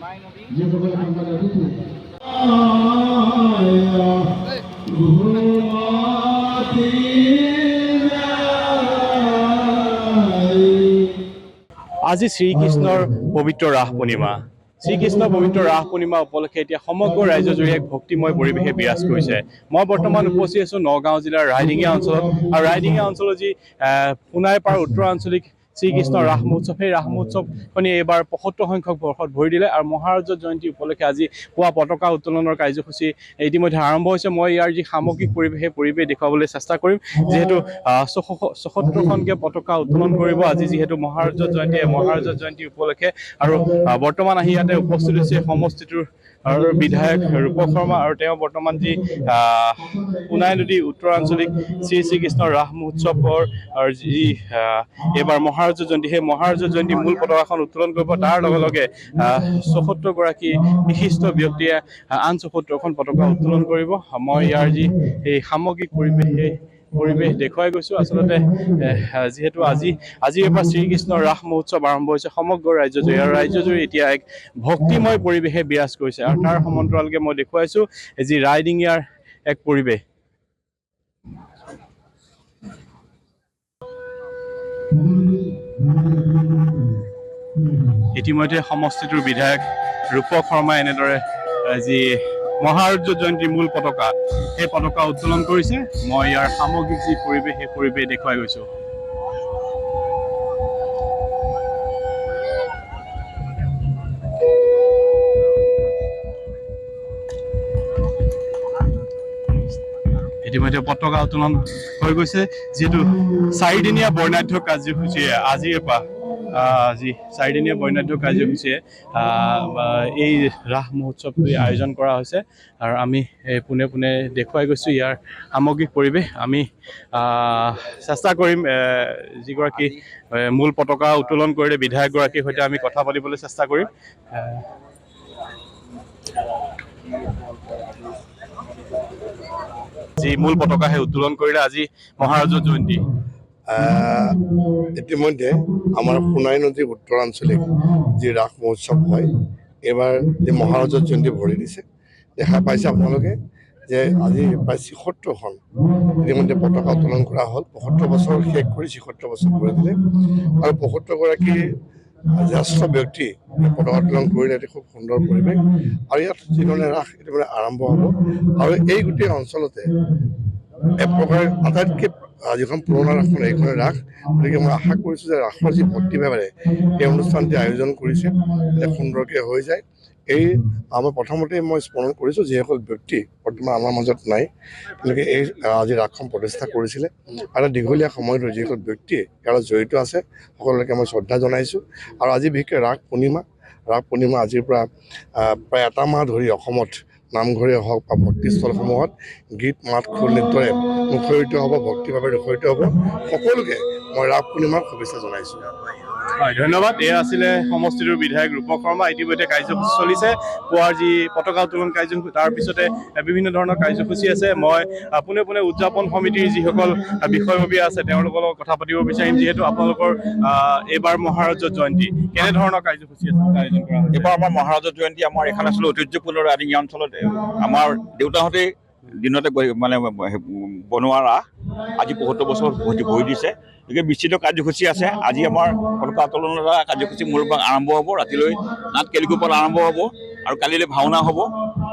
আজি শ্ৰীকৃষ্ণৰ পবিত্ৰ ৰাস পূৰ্ণিমা। শ্ৰীকৃষ্ণৰ পবিত্ৰ ৰাস পূৰ্ণিমা উপলক্ষে এতিয়া সমগ্ৰ ৰাজ্যজুৰি এক ভক্তিময় পৰিৱেশে বিৰাজ কৰিছে। মই বৰ্তমান উপস্থিত আছোঁ নগাঁও জিলাৰ ৰাইডিঙীয়া অঞ্চলত, আৰু ৰাইডিঙীয়া অঞ্চলৰ যি সোণাইপাৰ উত্তৰ আঞ্চলিক শ্ৰীকৃষ্ণ ৰাস মহোৎসৱ, সেই ৰাস মহোৎসৱখনি এইবাৰ ৭৫ সংখ্যক বৰ্ষত ভৰি দিলে, আৰু মহাৰাজ জয়ন্তী উপলক্ষে আজি পুৱা পতাকা উত্তোলনৰ কাৰ্যসূচী ইতিমধ্যে আৰম্ভ হৈছে। মই ইয়াৰ যি সামগ্ৰিক পৰিৱেশ, সেই পৰিৱেশ দেখুৱাবলৈ চেষ্টা কৰিম, যিহেতু ৭৪খনকৈ পতাকা উত্তোলন কৰিব আজি, যিহেতু মহাৰাজ জয়ন্তী উপলক্ষে। আৰু বৰ্তমান আহি ইয়াতে উপস্থিত হৈছে সমষ্টিটোৰ বিধায়ক ৰূপক শৰ্মা, আৰু তেওঁ বৰ্তমান যি সোণাই নদী উত্তৰ আঞ্চলিক শ্ৰীকৃষ্ণৰ ৰাস মহোৎসৱৰ যি এইবাৰ মহাৰাজ জয়ন্তী, সেই মহাৰাজ জয়ন্তী মূল পতাকাখন উত্তোলন কৰিব। তাৰ লগে লগে ৭৪গৰাকী বিশিষ্ট ব্যক্তিয়ে আন ৭৪খন পতাকা উত্তোলন কৰিব। মই ইয়াৰ যি এই সামগ্ৰিক পৰিৱেশ, সেই পৰিৱেশ দেখুৱাই গৈছোঁ। আচলতে যিহেতু আজিৰ পৰা শ্ৰীকৃষ্ণৰ ৰাস মহোৎসৱ আৰম্ভ হৈছে সমগ্ৰ ৰাজ্যজুৰি, আৰু ৰাজ্যজুৰি এতিয়া এক ভক্তিময় পৰিৱেশে বিৰাজ কৰিছে, আৰু তাৰ সমান্তৰালকে মই দেখুৱাইছোঁ যি ৰাইডিঙীয়াৰ এক পৰিৱেশ। ইতিমধ্যে সমষ্টিটোৰ বিধায়ক ৰূপক শৰ্মাই এনেদৰে যি মহাৰাজ জয়ন্তীৰ মূল পতাকা, সেই পতাকা উত্তোলন কৰিছে। মই ইয়াৰ সামগ্ৰিক যি পৰিৱেশ, সেই পৰিৱেশ দেখুৱাই গৈছোঁ। ইতিমধ্যে পতাকা উত্তোলন হৈ গৈছে, যিহেতু 4দিনীয়া বৰ্ণাঢ্য কাৰ্যসূচীয়ে আজিৰ পৰা যি 4দিনীয়া বৰ্ণাঢ্য কাৰ্যসূচীয়ে এই ৰাস মহোৎসৱটি আয়োজন কৰা হৈছে, আৰু আমি পোনে পোনে দেখুৱাই গৈছোঁ ইয়াৰ সামগ্ৰিক পৰিৱেশ। আমি চেষ্টা কৰিম যিগৰাকী মূল পতাকা উত্তোলন কৰিলে বিধায়কগৰাকীৰ সৈতে আমি কথা পাতিবলৈ চেষ্টা কৰিম। যি মূল পতাকা সেই উত্তোলন কৰিলে আজি মহাৰাজৰ জয়ন্তী। ইতিমধ্যে আমাৰ সোণাই নদীৰ উত্তৰ আঞ্চলিক যি ৰাস মহোৎসৱ হয়, এইবাৰ যি মহাৰাজৰ জয়ন্তী ভৰি দিছে। দেখা পাইছে আপোনালোকে যে আজি প্ৰায় ৭৬খন ইতিমধ্যে পতাকা উত্তোলন কৰা হ'ল। ৭৫ বছৰ শেষ কৰি ৭৬ বছৰ ভৰি দিলে, আৰু ৭৫গৰাকী জ্যেষ্ঠ ব্যক্তি পতাকা উত্তোলন কৰিলে। এটি খুব সুন্দৰ পৰিৱেশ, আৰু ইয়াত যিধৰণে ৰাস ইতিমধ্যে আৰম্ভ হ'ব, আৰু এই গোটেই অঞ্চলতে এক প্ৰকাৰে আটাইতকৈ যিখন পুৰণা ৰাসখন এইখনে ৰাস। গতিকে মই আশা কৰিছোঁ যে ৰাসৰ যি ভক্তিভাৱেৰে এই অনুষ্ঠানটি আয়োজন কৰিছে সুন্দৰকৈ হৈ যায়। এই আমাৰ প্ৰথমতে মই স্মৰণ কৰিছোঁ যিসকল ব্যক্তি বৰ্তমান আমাৰ মাজত নাই, তেওঁলোকে এই আজি ৰাসখন প্ৰতিষ্ঠা কৰিছিলে, আৰু দীঘলীয়া সময় ধৰি যিসকল ব্যক্তি ইয়াৰ জড়িত আছে সকলোকে মই শ্ৰদ্ধা জনাইছোঁ। আৰু আজি বিশেষকৈ ৰাস পূৰ্ণিমা আজিৰ পৰা প্ৰায় এটা মাহ ধৰি অসমত নামঘৰে হওক বা ভক্তিস্থলসমূহত গীত মাত খোল নৃত্যৰে মুখৰিত হ'ব, ভক্তিভাৱে মুখৰিত হ'ব। সকলোকে মই ৰাস পূৰ্ণিমাৰ শুভেচ্ছা জনাইছোঁ। হয়, ধন্যবাদ। এয়া আছিলে সমষ্টিটোৰ বিধায়ক ৰূপক শৰ্মা। ইতিমধ্যে কাৰ্যসূচী চলিছে, পুৱাৰ যি পতাকা উত্তোলন কাৰ্যসূচী, তাৰ পিছতে বিভিন্ন ধৰণৰ কাৰ্যসূচী আছে। মই পোনে পোনে উদযাপন সমিতিৰ যিসকল বিষয়ববীয়া আছে তেওঁলোকৰ লগত কথা পাতিব বিচাৰিম, যিহেতু আপোনালোকৰ এইবাৰ মহাৰাজৰ জয়ন্তী কেনেধৰণৰ কাৰ্যসূচী আছে আয়োজন কৰা হৈছে? এইবাৰ আমাৰ মহাৰাজৰ জয়ন্তী আমাৰ এখন আচলতে ঐতিহ্যপূৰ্ণ ৰাইডিঙীয়া অঞ্চলত আমাৰ দেউতাহঁতে দিনতে মানে বনোৱা ৰাস আজি ৭৫ বছৰ ভৰি দিছে। গতিকে বিস্তৃত কাৰ্যসূচী আছে। আজি আমাৰ পতাকা উত্তোলনৰ কাৰ্যসূচী মূলভাগ আৰম্ভ হ'ব, ৰাতিলৈ নাট কেলিগোপাল আৰম্ভ হ'ব, আৰু কালিলৈ ভাওনা হ'ব,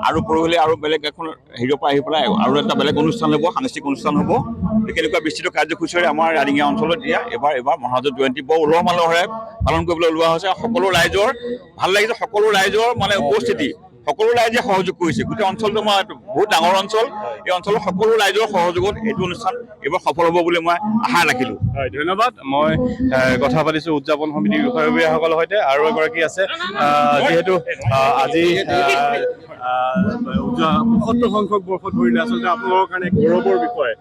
আৰু পৰহিলৈ আৰু বেলেগ এখন হেৰিৰ পৰা আহি পেলাই আৰু এটা বেলেগ অনুষ্ঠান হ'ব, সাংস্কৃতিক অনুষ্ঠান হ'ব। গতিকে এনেকুৱা বিস্তৃত কাৰ্যসূচীৰে আমাৰ ৰাইডিঙীয়া অঞ্চলত এতিয়া এইবাৰ মহাৰাজৰ জয়ন্তী বৰ উলহ মালহেৰে পালন কৰিবলৈ ওলোৱা হৈছে। সকলো ৰাইজৰ ভাল লাগিছে, সকলো ৰাইজৰ মানে উপস্থিতি, সকলো ৰাইজে সহযোগ কৰিছে। গোটেই অঞ্চলটো আমাৰ বহুত ডাঙৰ অঞ্চল, এই অঞ্চলৰ সকলো ৰাইজৰ সহযোগত এইটো অনুষ্ঠান এইবাৰ সফল হ'ব বুলি মই আশা ৰাখিলোঁ। হয়, ধন্যবাদ। মই কথা পাতিছোঁ উদযাপন সমিতিৰ বিষয়ববীয়াসকলৰ সৈতে। আৰু এগৰাকী আছে, যিহেতু আজি ৭৫ সংখ্যক বৰ্ষত ধৰিলে আচলতে আপোনালোকৰ কাৰণে গৌৰৱৰ বিষয়।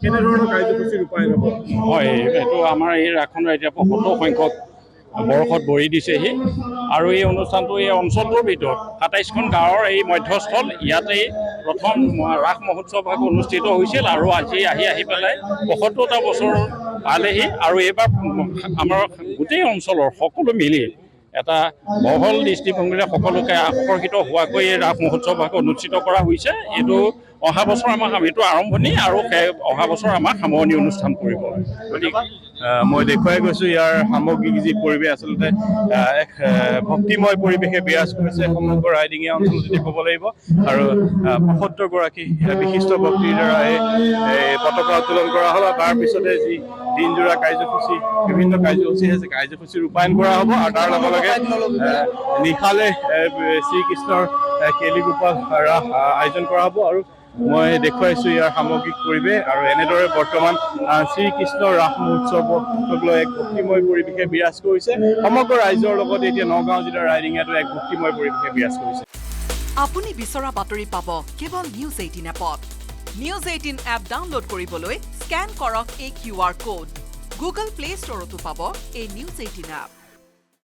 কেনেধৰণৰ কাৰ্যসূচী ৰূপায়ণ হ'ব? হয়, এইটো আমাৰ এই ৰাসখনৰ এতিয়া ৭৫ সংখ্যক বৰ্ষত ভৰি দিছেহি, আৰু এই অনুষ্ঠানটো এই অঞ্চলটোৰ ভিতৰত ২৭খন গাঁৱৰ এই মধ্যস্থল ইয়াতেই প্ৰথম ৰাস মহোৎসৱ অনুষ্ঠিত হৈছিল, আৰু আজি আহি পেলাই ৭৫টা বছৰ পালেহি। আৰু এইবাৰ আমাৰ গোটেই অঞ্চলৰ সকলো মিলি এটা বহল দৃষ্টিভংগীৰে সকলোকে আকৰ্ষিত হোৱাকৈ এই ৰাস মহোৎসৱ অনুষ্ঠিত কৰা হৈছে। এইটো অহা বছৰ আমাক এইটো আৰম্ভণি আৰু অহা বছৰ আমাক সামৰণি অনুষ্ঠান কৰিব। গতিকে মই দেখুৱাই গৈছোঁ ইয়াৰ সামগ্ৰিক যি পৰিৱেশ আচলতে এক ভক্তিময় পৰিৱেশে বিৰাজ কৰিছে সমগ্ৰ ৰাইডিঙীয়া অঞ্চল যদি ক'ব লাগিব। আৰু ৭৫গৰাকী বিশিষ্ট ব্যক্তিৰ দ্বাৰা এই পতাকা উত্তোলন কৰা হ'ব। তাৰপিছতে যি দিনজোৰা কাৰ্যসূচী বিভিন্ন কাৰ্যসূচী আছে কাৰ্যসূচী ৰূপায়ণ কৰা হ'ব। আৰু তাৰ লগে লগে নিশালে শ্ৰীকৃষ্ণৰ কেলিগোপাল ৰাস আয়োজন কৰা হ'ব। আৰু মই দেখুৱাইছোঁ ইয়াৰ সামগ্ৰিক পৰিৱেশ আৰু এনেদৰে বৰ্তমান শ্ৰীকৃষ্ণৰ ৰাস মহোৎসৱক লৈ এক ভক্তিময় পৰিৱেশে বিৰাজ কৰিছে। সমগ্ৰ ৰাইজৰ লগতে এতিয়া নগাঁও জিলাৰ ৰাইডিঙিয়াতো এক ভক্তিময় পৰিৱেশে বিৰাজ কৰিছে। আপুনি বিচৰা বাতৰি পাব কেৱল নিউজ 18 এপত। নিউজ 18 এপ ডাউনলোড কৰিবলৈ স্কেন কৰক এই QR কোড। গুগল প্লে ষ্টৰতো পাব এই নিউজ 18 এপ।